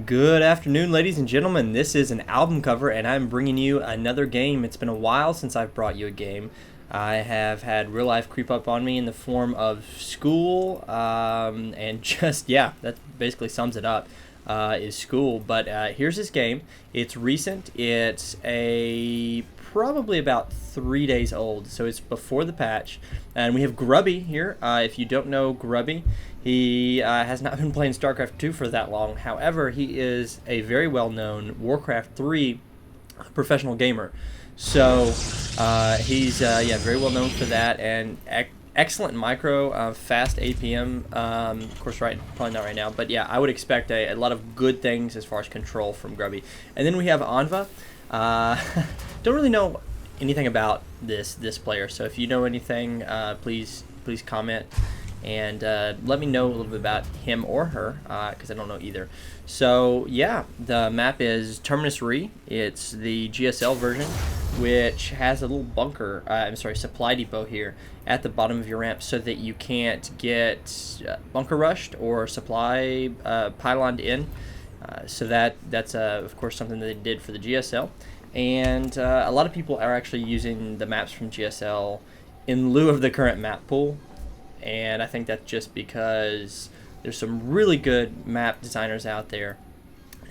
Good afternoon, ladies and gentlemen. This is an album cover, and I'm bringing you another game. It's been a while since I've brought you a game. I have had real life creep up on me in the form of school, and just, yeah, that basically sums it up, is school. But here's this game. It's recent. It's probably about 3 days old, so it's before the patch. And we have Grubby here. If you don't know Grubby, he has not been playing Starcraft 2 for that long. However, he is a very well-known Warcraft 3 professional gamer. So he's very well known for that, and excellent micro, fast APM. Of course, probably not right now, but yeah, I would expect a lot of good things as far as control from Grubby. And then we have Onva. Don't really know anything about this player, so if you know anything, please comment and let me know a little bit about him or her, because I don't know either. So yeah, the map is Terminus. It's the GSL version, which has a little bunker, supply depot here at the bottom of your ramp, so that you can't get bunker rushed or supply pyloned in. So that's of course something that they did for the GSL, and a lot of people are actually using the maps from GSL in lieu of the current map pool. And I think that's just because there's some really good map designers out there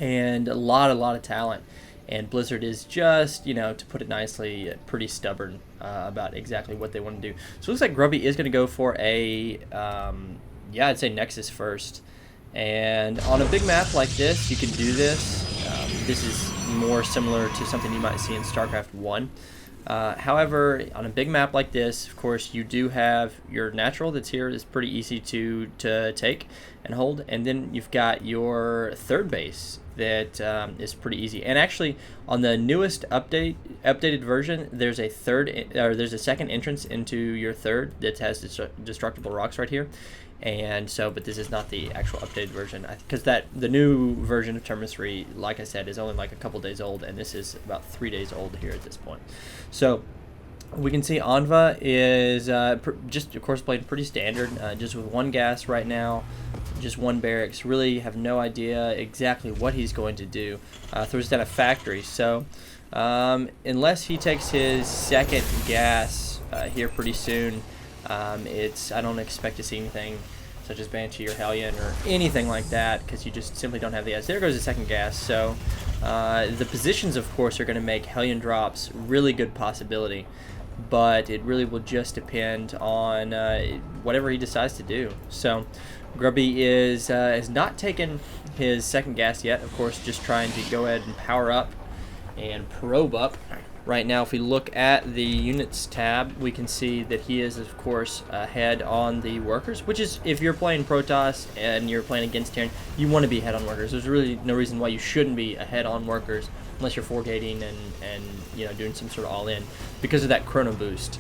and a lot of talent, and Blizzard is just, to put it nicely, pretty stubborn about exactly what they want to do. So it looks like Grubby is going to go for I'd say Nexus first. And on a big map like this, you can do this. This is more similar to something you might see in Starcraft 1. However, on a big map like this, of course, you do have your natural that's here. It's pretty easy to take and hold. And then you've got your third base that is pretty easy. And actually, on the newest updated version, there's a second entrance into your third that has destructible rocks right here. And so, but this is not the actual updated version, because the new version of Terminus, like I said, is only like a couple days old, and this is about 3 days old here at this point. So we can see Onva is just, of course, playing pretty standard, just with one gas right now, just one barracks. Really have no idea exactly what he's going to do. Throws down a factory, so unless he takes his second gas here pretty soon, I don't expect to see anything such as Banshee or Hellion or anything like that, because you just simply don't have the gas. There goes the second gas. So the positions, of course, are going to make Hellion drops really good possibility, but it really will just depend on whatever he decides to do. So Grubby has not taken his second gas yet. Of course, just trying to go ahead and power up and probe up. Right now, if we look at the units tab, we can see that he is, of course, ahead on the workers, which is, if you're playing Protoss and you're playing against Terran, you want to be ahead on workers. There's really no reason why you shouldn't be ahead on workers unless you're four-gating and doing some sort of all-in, because of that chrono boost.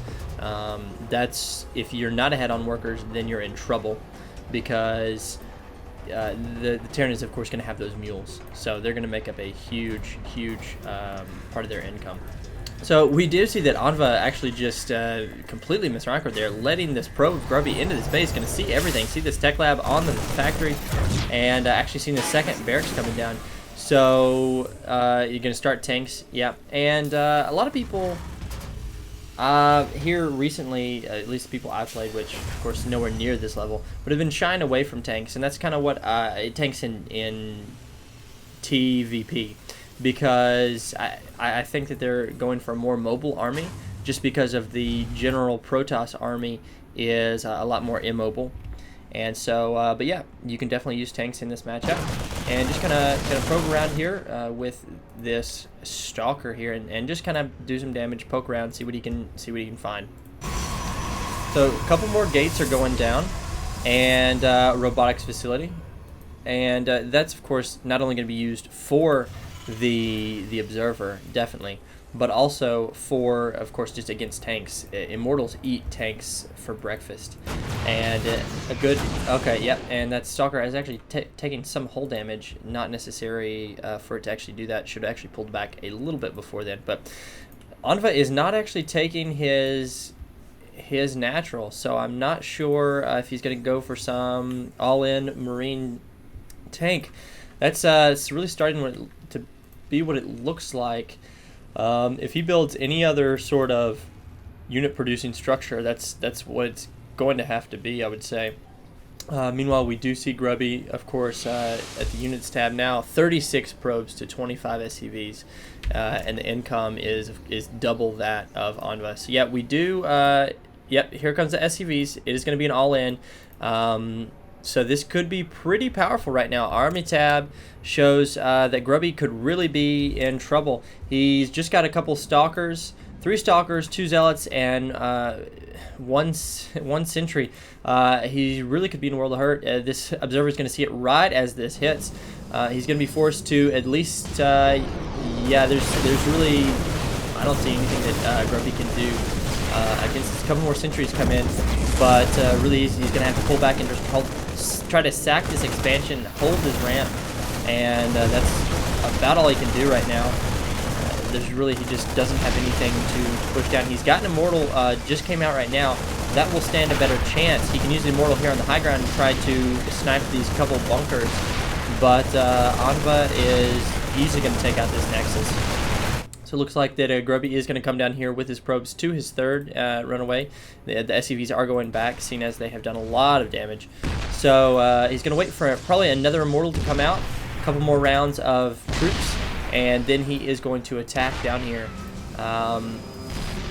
If you're not ahead on workers, then you're in trouble, because the Terran is, of course, going to have those mules, so they're going to make up a huge part of their income. So we do see that Onva actually just completely misrecord there, letting this probe Grubby into this base. Going to see everything, see this tech lab on the factory, and actually seeing the second barracks coming down. So you're going to start tanks, yeah. And a lot of people here recently, at least the people I've played, which of course nowhere near this level, but have been shying away from tanks, and that's kind of what tanks in TVP. Because I think that they're going for a more mobile army, just because of the general Protoss army is a lot more immobile. And so, but yeah, you can definitely use tanks in this matchup. And just kind of probe around here with this Stalker here, and just kind of do some damage, poke around, see what he can find. So a couple more gates are going down, and robotics facility, and that's of course not only going to be used for the observer, definitely, but also for, of course, just against tanks. Immortals eat tanks for breakfast, and and that Stalker is actually taking some hull damage. Not necessary for it to actually do that. Should have actually pulled back a little bit before then. But Onva is not actually taking his natural, so I'm not sure if he's going to go for some all-in marine tank. That's it's really starting to be what it looks like. If he builds any other sort of unit producing structure, that's what it's going to have to be, I would say. Meanwhile, we do see Grubby, of course, at the units tab now, 36 probes to 25 SCVs, and the income is double that of Onva. So yeah, we do. Yep, here comes the SCVs. It is going to be an all-in. So this could be pretty powerful right now. Army tab shows that Grubby could really be in trouble. He's just got a couple stalkers, 3 stalkers, 2 zealots, and one sentry. He really could be in a world of hurt. This observer is going to see it right as this hits. He's going to be forced to at least, yeah. There's really, I don't see anything that Grubby can do against this. A couple more sentries come in, but really he's going to have to pull back and just try to sack this expansion, hold his ramp, and that's about all he can do right now. There's really, he just doesn't have anything to push down. He's got an Immortal, just came out right now. That will stand a better chance. He can use the Immortal here on the high ground and try to snipe these couple bunkers. But Onva is easily going to take out this Nexus. So it looks like that Grubby is going to come down here with his probes to his third runaway. The SCVs are going back, seeing as they have done a lot of damage. So he's going to wait for probably another Immortal to come out, a couple more rounds of troops, and then he is going to attack down here.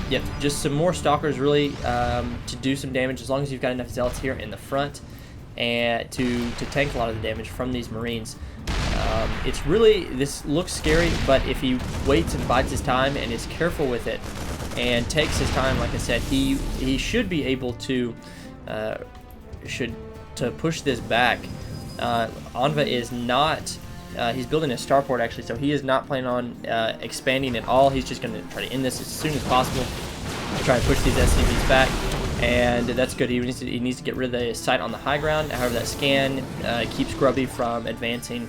Yep, just some more Stalkers really to do some damage, as long as you've got enough Zealots here in the front and to tank a lot of the damage from these Marines. It's really, this looks scary, but if he waits and bides his time and is careful with it and takes his time, like I said, he should be able to push this back. Onva is not. He's building a starport actually, so he is not planning on expanding at all. He's just going to try to end this as soon as possible, try to push these SCVs back, and that's good. He needs to get rid of the sight on the high ground. However, that scan keeps Grubby from advancing,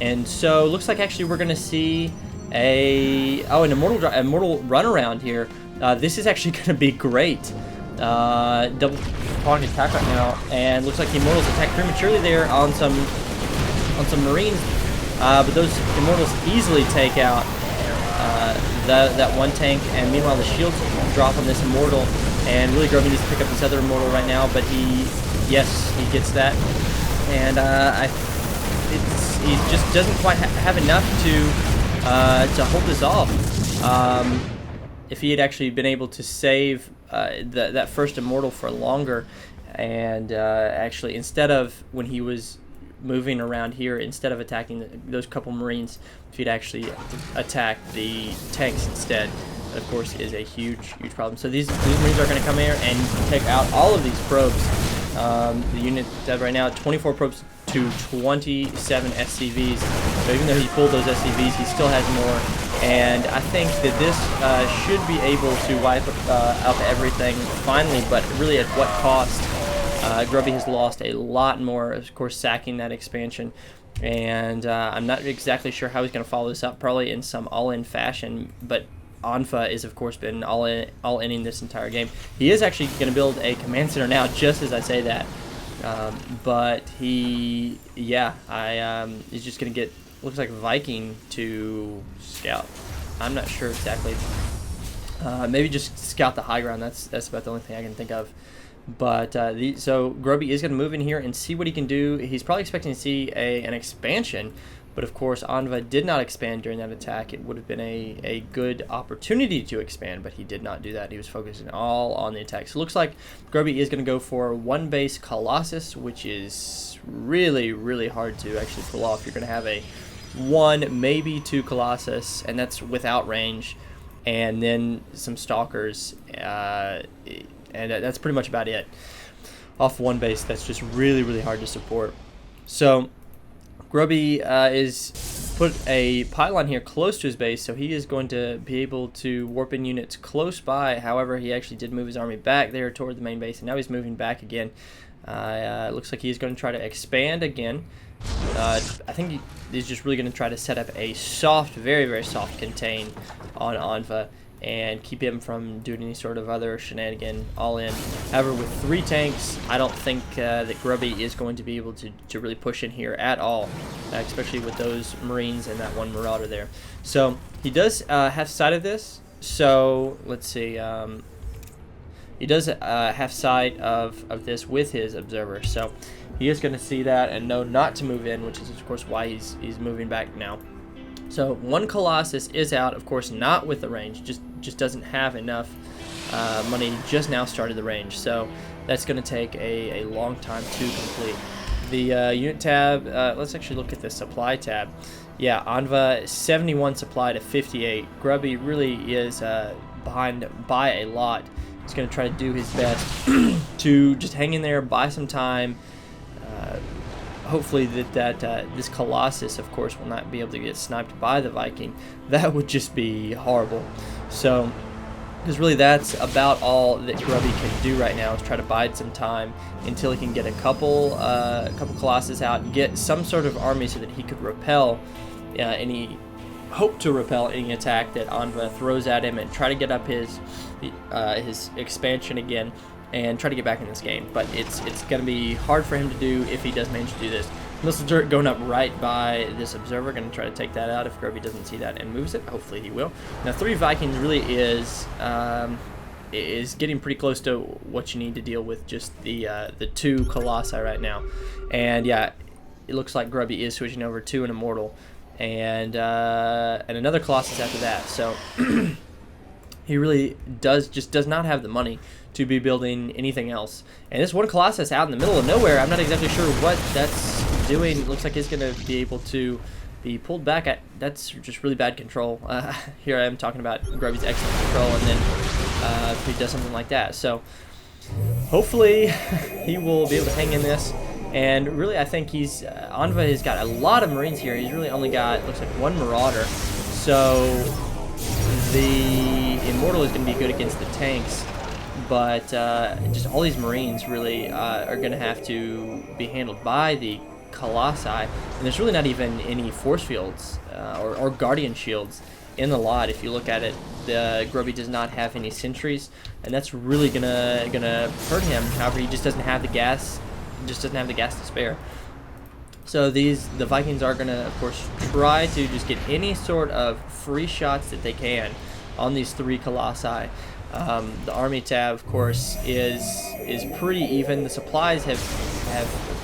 and so looks like actually we're going to see an immortal runaround here. This is actually going to be great. Double pronged attack right now, and looks like the Immortals attack prematurely there on some Marines, but those Immortals easily take out that one tank, and meanwhile the shields drop on this Immortal, and really Grubby needs to pick up this other Immortal right now, but he gets that, and he just doesn't quite have enough to hold this off. If he had actually been able to save that first Immortal for longer, and actually instead of, when he was moving around here, instead of attacking those couple Marines, if he'd actually attack the tanks instead, that of course is a huge problem. So these Marines are going to come here and take out all of these probes. The unit right now, 24 probes to 27 SCVs. So even though he pulled those SCVs, he still has more. And I think that this should be able to wipe up everything finally, but really at what cost? Grubby has lost a lot more, of course, sacking that expansion, and I'm not exactly sure how he's going to follow this up, probably in some all-in fashion, but Onva is, of course, been all-inning this entire game. He is actually going to build a command center now, just as I say that, but he's just going to get, looks like Viking to scout. I'm not sure exactly. Maybe just scout the high ground. That's about the only thing I can think of. But so Grubby is going to move in here and see what he can do. He's probably expecting to see an expansion, but of course Onva did not expand during that attack. It would have been a good opportunity to expand, but he did not do that. He was focusing all on the attack. So it looks like Grubby is going to go for one base Colossus, which is really, really hard to actually pull off. You're going to have a 1, maybe 2 Colossus, and that's without range, and then some Stalkers, and that's pretty much about it. Off one base, that's just really, really hard to support. So Grubby is put a pylon here close to his base, so he is going to be able to warp in units close by. However, he actually did move his army back there toward the main base, and now he's moving back again. Looks like he's going to try to expand again. I think he's just really going to try to set up a soft, very, very soft contain on Onva. and keep him from doing any sort of other shenanigan all in. However, with 3 tanks, I don't think that Grubby is going to be able to really push in here at all, especially with those Marines and that 1 Marauder there. So he does have sight of this. So let's see. He does have sight of this with his observer. So he is going to see that and know not to move in, which is of course why he's moving back now. So 1 Colossus is out, of course, not with the range, just doesn't have enough money. He just now started the range, so that's going to take a long time to complete. The unit tab, let's actually look at the supply tab. Yeah, Onva 71 supply to 58. Grubby really is behind by a lot. He's going to try to do his best to just hang in there, buy some time. Hopefully this Colossus, of course, will not be able to get sniped by the Viking. That would just be horrible. So, because really that's about all that Grubby can do right now, is try to bide some time until he can get a couple Colossus out and get some sort of army so that he could repel any attack that Onva throws at him, and try to get up his expansion again and try to get back in this game. But it's going to be hard for him to do if he does manage to do this. Missile turret going up right by this observer, going to try to take that out if Grubby doesn't see that and moves it. Hopefully he will. Now 3 Vikings really is getting pretty close to what you need to deal with just the 2 Colossi right now. And yeah, it looks like Grubby is switching over to an Immortal and another Colossus after that. So he really does not have the money to be building anything else. And this 1 Colossus out in the middle of nowhere, I'm not exactly sure what that's doing. It looks like he's going to be able to be pulled back. That's just really bad control. Here I am talking about Grubby's excellent control, and then he does something like that. So hopefully he will be able to hang in this. And really, I think Onva has got a lot of Marines here. He's really only got, looks like, 1 Marauder. So the Immortal is going to be good against the tanks. But just all these Marines really are going to have to be handled by the Colossi. And there's really not even any force fields or Guardian shields in the lot. If you look at it, the Grubby does not have any sentries, and that's really gonna hurt him. However, he just doesn't have the gas. To spare. So the Vikings are gonna, of course, try to just get any sort of free shots that they can on these 3 Colossi. The army tab, of course, is pretty even. The supplies have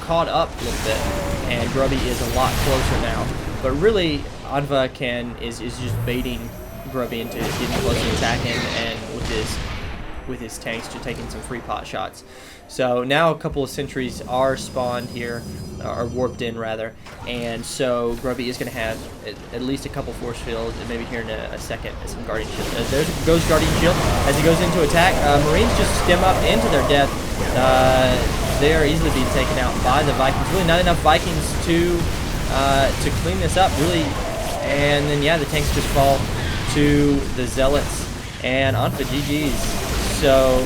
caught up a little bit, and Grubby is a lot closer now. But really, Onva is just baiting Grubby into getting close to attacking, and with his tanks just taking some free pot shots. So now a couple of sentries are spawned here, or warped in rather, and so Grubby is going to have at least a couple force fields, and maybe here in a second some Guardian Shield. There goes Guardian Shield as he goes into attack. Marines just stem up into their death. They are easily being taken out by the Vikings. Really not enough Vikings to clean this up, really. And then yeah, the tanks just fall to the Zealots, and on for GG's. So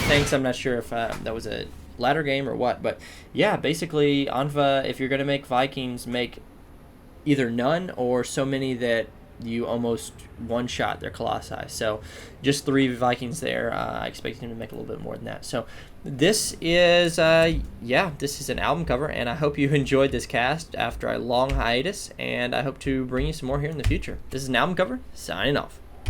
thanks, I'm not sure if that was a ladder game or what, but yeah, basically Onva, if you're going to make Vikings, make either none or so many that you almost one-shot their Colossi. So just 3 Vikings there. I expect him to make a little bit more than that. So this is this is an album cover, and I hope you enjoyed this cast after a long hiatus, and I hope to bring you some more here in the future. This is an album cover, signing off.